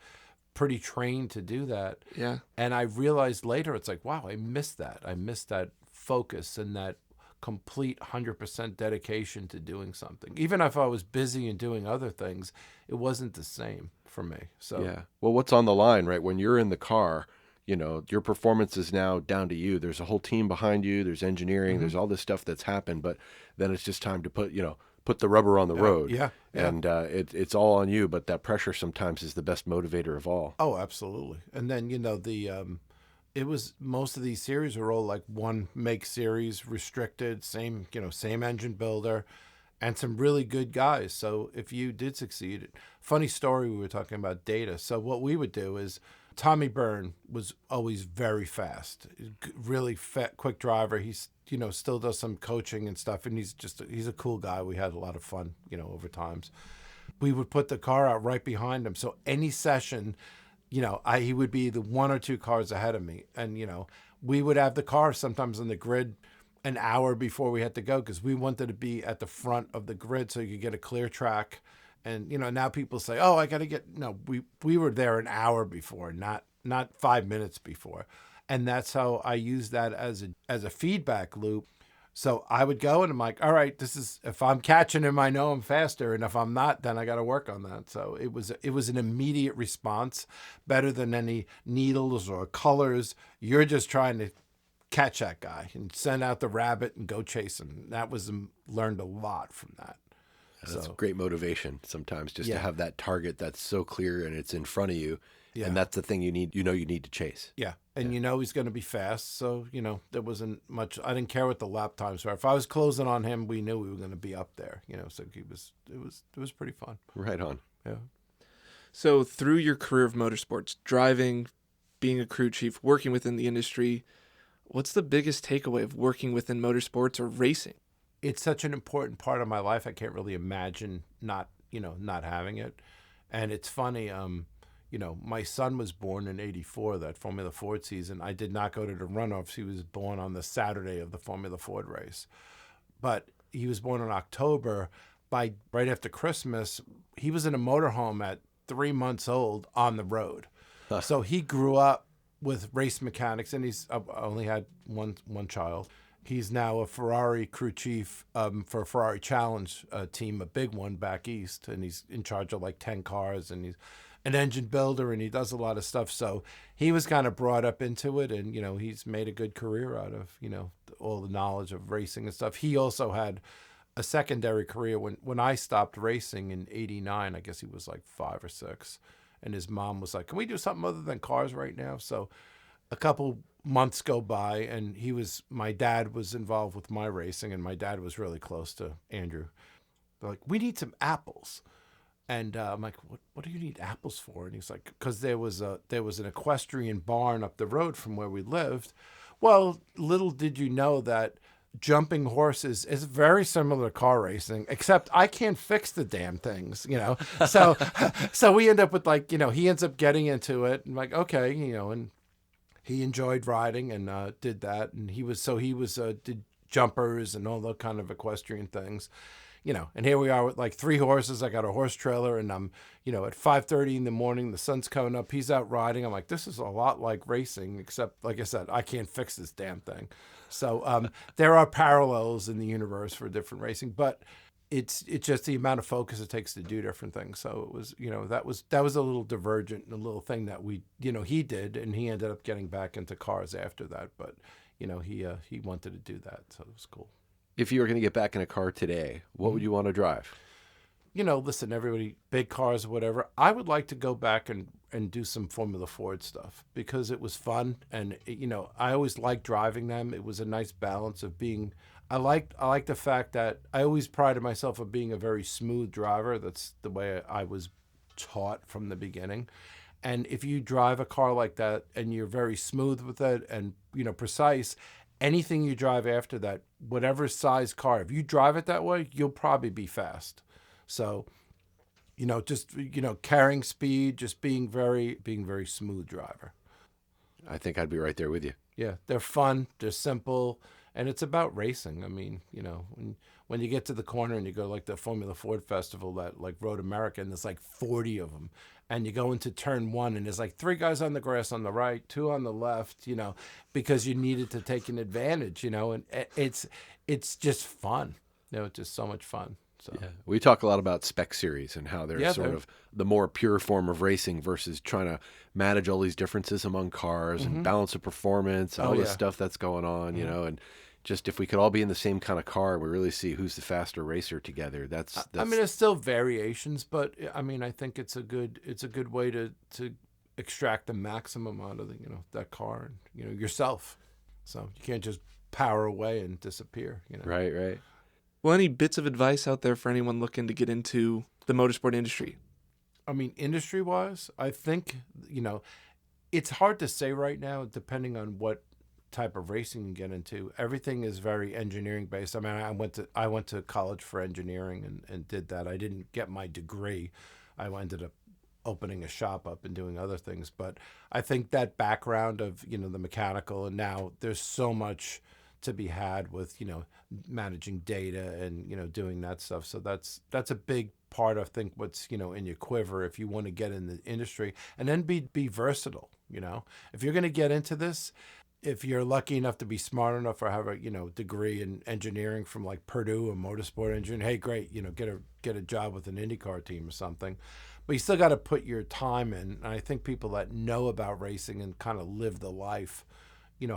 Speaker 3: pretty trained to do that.
Speaker 1: Yeah.
Speaker 3: And I realized later, it's like, wow, I missed that. I missed that focus and that complete 100% dedication to doing something. Even if I was busy and doing other things, it wasn't the same for me. So
Speaker 2: yeah. Well, what's on the line, right? When you're in the car, your performance is now down to you. There's a whole team behind you. There's engineering. There's all this stuff that's happened, but then it's just time to put the rubber on the road.
Speaker 3: Yeah.
Speaker 2: And it's all on you, but that pressure sometimes is the best motivator of all.
Speaker 3: Oh, absolutely. And then, it was, most of these series were all like one make series, restricted, same engine builder, and some really good guys. So if you did succeed, funny story, we were talking about data. So what we would do is Tommy Byrne was always very fast, really quick driver. He's, still does some coaching and stuff. And he's a cool guy. We had a lot of fun, over times. We would put the car out right behind him. So any session, he would be the 1 or 2 cars ahead of me. And, we would have the car sometimes on the grid an hour before we had to go because we wanted to be at the front of the grid so you could get a clear track. And, now people say, oh, I got to get, no, we were there an hour before, not 5 minutes before. And that's how I use that as a feedback loop. So I would go and I'm like, all right, if I'm catching him, I know I'm faster. And if I'm not, then I got to work on that. So it was an immediate response, better than any needles or colors. You're just trying to catch that guy and send out the rabbit and go chase him. That was, learned a lot from that.
Speaker 2: That's great motivation sometimes just to have that target that's so clear and it's in front of you. Yeah. And that's the thing you need to chase.
Speaker 3: Yeah. And he's going to be fast. So, there wasn't much, I didn't care what the lap times were. If I was closing on him, we knew we were going to be up there, so it was pretty fun.
Speaker 2: Right on.
Speaker 3: Yeah.
Speaker 1: So through your career of motorsports, driving, being a crew chief, working within the industry, what's the biggest takeaway of working within motorsports or racing?
Speaker 3: It's such an important part of my life. I can't really imagine not having it. And it's funny, my son was born in '84, that Formula Ford season. I did not go to the runoffs. He was born on the Saturday of the Formula Ford race. But he was born in October. By right after Christmas, he was in a motorhome at 3 months old on the road. So he grew up with race mechanics, and he's only had one child. He's now a Ferrari crew chief for a Ferrari Challenge team, a big one back east, and he's in charge of like 10 cars, and he's an engine builder, and he does a lot of stuff. So he was kind of brought up into it, and, he's made a good career out of, all the knowledge of racing and stuff. He also had a secondary career when I stopped racing in '89. I guess he was like 5 or 6, and his mom was like, can we do something other than cars right now? So a couple months go by, and my dad was involved with my racing, and my dad was really close to Andrew. They're like, we need some apples. And I'm like, what do you need apples for? And he's like, because there was an equestrian barn up the road from where we lived. Well, little did you know that jumping horses is very similar to car racing, except I can't fix the damn things, So we end up with he ends up getting into it, and like, okay, and he enjoyed riding and did that, and he did jumpers and all that kind of equestrian things. And here we are with like 3 horses. I got a horse trailer, and I'm, at 5:30 in the morning, the sun's coming up. He's out riding. I'm like, this is a lot like racing, except, like I said, I can't fix this damn thing. So there are parallels in the universe for different racing. But it's just the amount of focus it takes to do different things. So it was, that was a little divergent, a little thing that he did, and he ended up getting back into cars after that. But he wanted to do that, so it was cool.
Speaker 2: If you were going to get back in a car today, what would you want to drive?
Speaker 3: Listen, everybody, big cars or whatever. I would like to go back and do some Formula Ford stuff because it was fun, and I always liked driving them. It was a nice balance of being. I like the fact that I always prided myself on being a very smooth driver. That's the way I was taught from the beginning. And if you drive a car like that and you're very smooth with it and precise, anything you drive after that, whatever size car, if you drive it that way, you'll probably be fast. So, just carrying speed, just being very smooth driver.
Speaker 2: I think I'd be right there with you.
Speaker 3: Yeah, they're fun, they're simple, and it's about racing. I mean, when you get to the corner and you go like the Formula Ford Festival, that like Road America, and there's like 40 of them, and you go into turn 1 and there's like 3 guys on the grass on the right, 2 on the left, because you needed to take an advantage, and it's just fun. It's just so much fun. So.
Speaker 2: Yeah, we talk a lot about spec series and how they're sort of the more pure form of racing versus trying to manage all these differences among cars and balance of performance, all this stuff that's going on, and just if we could all be in the same kind of car, we really see who's the faster racer together. That's
Speaker 3: I mean, there's still variations, but I mean, I think it's a good way to extract the maximum out of that car and yourself. So you can't just power away and disappear.
Speaker 2: Right.
Speaker 1: Well, any bits of advice out there for anyone looking to get into the motorsport industry?
Speaker 3: I mean, industry-wise, I think, it's hard to say right now, depending on what type of racing you get into. Everything is very engineering-based. I mean, I went to college for engineering and did that. I didn't get my degree. I ended up opening a shop up and doing other things. But I think that background of, the mechanical, and now there's so much to be had with managing data and doing that stuff. So that's a big part of, I think, what's in your quiver if you want to get in the industry, and then be versatile. If you're going to get into this, if you're lucky enough to be smart enough or have a degree in engineering from like Purdue or motorsport engineering, hey, great, get a job with an IndyCar team or something. But you still got to put your time in. And I think people that know about racing and kind of live the life,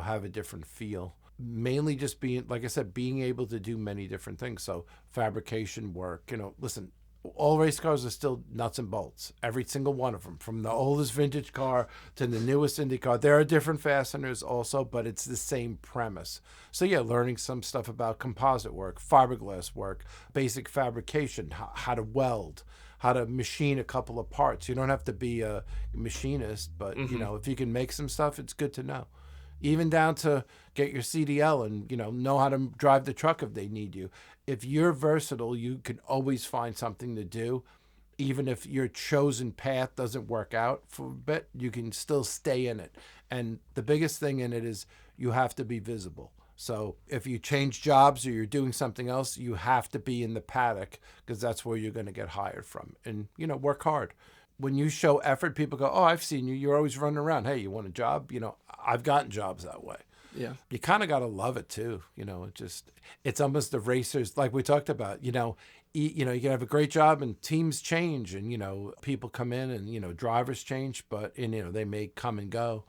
Speaker 3: have a different feel. Mainly just being, like I said, being able to do many different things. So fabrication work, listen, all race cars are still nuts and bolts. Every single one of them, from the oldest vintage car to the newest Indy car. There are different fasteners also, but it's the same premise. So yeah, learning some stuff about composite work, fiberglass work, basic fabrication, how to weld, how to machine a couple of parts. You don't have to be a machinist, but if you can make some stuff, it's good to know. Even down to get your CDL and, know how to drive the truck if they need you. If you're versatile, you can always find something to do. Even if your chosen path doesn't work out for a bit, you can still stay in it. And the biggest thing in it is you have to be visible. So if you change jobs or you're doing something else, you have to be in the paddock because that's where you're going to get hired from. And, work hard. When you show effort, people go, oh, I've seen you. You're always running around. Hey, you want a job? I've gotten jobs that way.
Speaker 1: Yeah.
Speaker 3: You kind of got to love it too. It's almost the racers, like we talked about, you can have a great job and teams change and, people come in and, drivers change, but, they may come and go.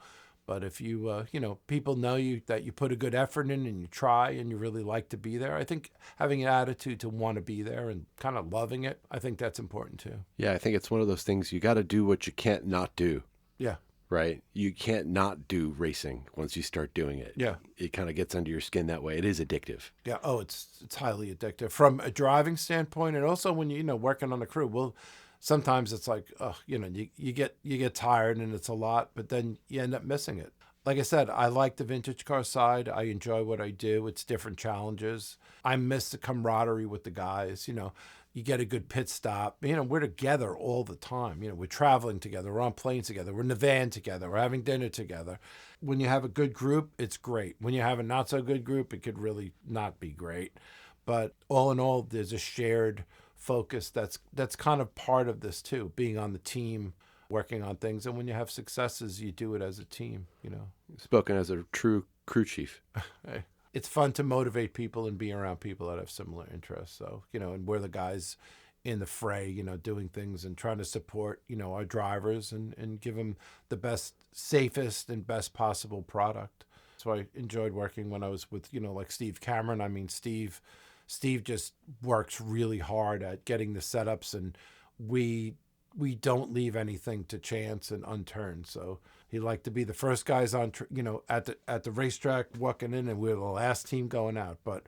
Speaker 3: But if you, people know that you put a good effort in and you try and you really like to be there, I think having an attitude to want to be there and kind of loving it, I think that's important too.
Speaker 2: Yeah, I think it's one of those things you got to do what you can't not do.
Speaker 3: Yeah.
Speaker 2: Right? You can't not do racing once you start doing it.
Speaker 3: Yeah. It
Speaker 2: kind of gets under your skin that way. It is addictive.
Speaker 3: Yeah. Oh, it's highly addictive from a driving standpoint. And also when you, working on a crew, well, sometimes it's like, you get tired and it's a lot, but then you end up missing it. Like I said, I like the vintage car side. I enjoy what I do. It's different challenges. I miss the camaraderie with the guys. You get a good pit stop. We're together all the time. We're traveling together. We're on planes together. We're in the van together. We're having dinner together. When you have a good group, it's great. When you have a not so good group, it could really not be great. But all in all, there's a shared focus that's kind of part of this too, being on the team, working on things. And when you have successes, you do it as a team,
Speaker 2: Spoken as a true crew chief.
Speaker 3: it's fun to motivate people and be around people that have similar interests. So, and we're the guys in the fray, doing things and trying to support, our drivers and give them the best, safest and best possible product. So I enjoyed working when I was with, like Steve Cameron. I mean, Steve just works really hard at getting the setups, and we don't leave anything to chance and unturned. So he liked to be the first guys on, at the racetrack walking in, and we're the last team going out. But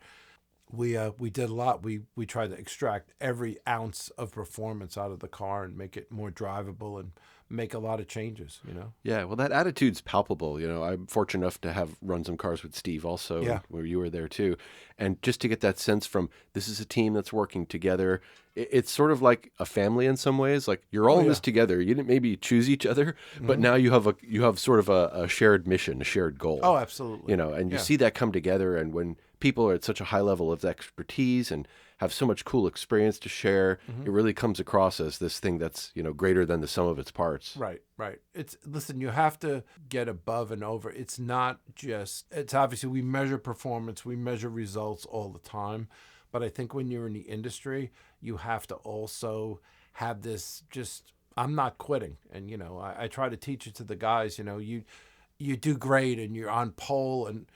Speaker 3: we did a lot. We tried to extract every ounce of performance out of the car and make it more drivable and make a lot of changes,
Speaker 2: Yeah, well, that attitude's palpable. I'm fortunate enough to have run some cars with Steve also,
Speaker 3: Yeah.
Speaker 2: where you were there too. And just to get that sense from, this is a team that's working together. It's sort of like a family in some ways. Like, you're all in this together. You didn't maybe choose each other, but now you have sort of a shared mission, a shared goal.
Speaker 3: Oh, absolutely.
Speaker 2: And you see that come together. And when people are at such a high level of expertise and have so much cool experience to share, it really comes across as this thing that's, greater than the sum of its parts.
Speaker 3: Right. Listen, you have to get above and over. It's obviously, we measure performance, we measure results all the time. But I think when you're in the industry, you have to also have this I'm not quitting. And, I try to teach it to the guys, you do great and you're on pole and,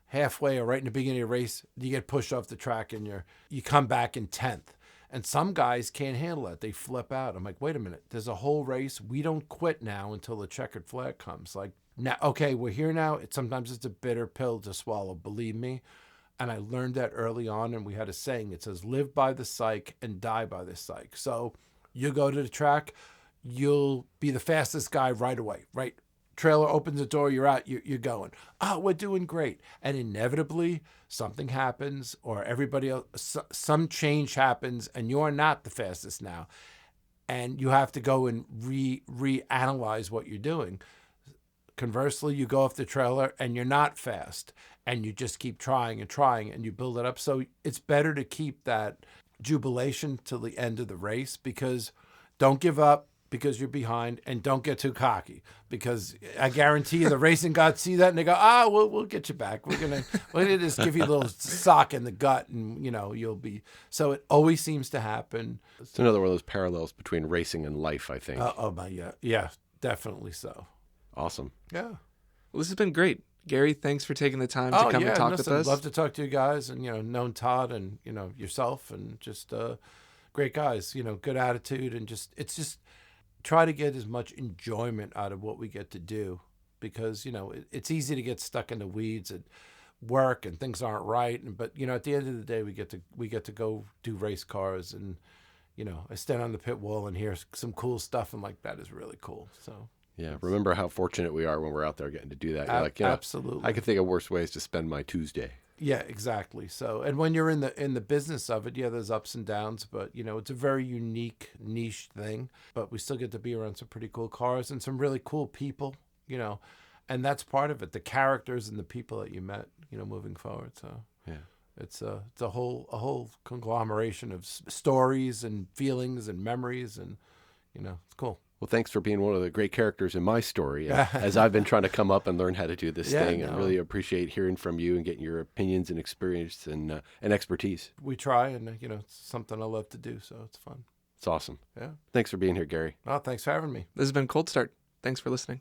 Speaker 3: halfway or right in the beginning of the race, you get pushed off the track and you come back in 10th. And some guys can't handle it. They flip out. I'm like, wait a minute. There's a whole race. We don't quit now until the checkered flag comes. Like, now, okay, we're here now. Sometimes it's a bitter pill to swallow, believe me. And I learned that early on, and we had a saying. It says, live by the psych and die by the psych. So you go to the track, you'll be the fastest guy right away, right? Trailer opens the door, you're out, you're going. Oh, we're doing great. And inevitably, something happens, or everybody else, some change happens, and you're not the fastest now. And you have to go and reanalyze what you're doing. Conversely, you go off the trailer, and you're not fast. And you just keep trying, and you build it up. So it's better to keep that jubilation till the end of the race, because don't give up because you're behind, and don't get too cocky, because I guarantee you the racing gods see that and they go, we'll get you back. We're gonna just give you a little sock in the gut, and you'll be. So it always seems to happen.
Speaker 2: It's another one of those parallels between racing and life, I think.
Speaker 3: Yeah, definitely so.
Speaker 2: Awesome.
Speaker 3: Yeah.
Speaker 1: Well, this has been great. Gary, thanks for taking the time to come and talk with us.
Speaker 3: Love to talk to you guys, and known Todd and yourself, and just great guys. Good attitude, and it's just try to get as much enjoyment out of what we get to do, because it's easy to get stuck in the weeds and work and things aren't right, but at the end of the day we get to go do race cars, and I stand on the pit wall and hear some cool stuff, and like, that is really cool. So
Speaker 2: yeah, remember how fortunate we are when we're out there getting to do that. You're like,
Speaker 3: absolutely.
Speaker 2: I can think of worse ways to spend my Tuesday.
Speaker 3: Yeah, exactly. So, and when you're in the business of it, there's ups and downs, but it's a very unique niche thing. But we still get to be around some pretty cool cars and some really cool people, and that's part of it. The characters and the people that you met, moving forward. So
Speaker 2: yeah,
Speaker 3: it's a whole conglomeration of stories and feelings and memories, and it's cool.
Speaker 2: Well, thanks for being one of the great characters in my story, as I've been trying to come up and learn how to do this thing. And really appreciate hearing from you and getting your opinions and experience and expertise.
Speaker 3: We try, and it's something I love to do, so it's fun.
Speaker 2: It's awesome.
Speaker 3: Yeah.
Speaker 2: Thanks for being here, Gary.
Speaker 3: Oh, thanks for having me.
Speaker 1: This has been Cold Start. Thanks for listening.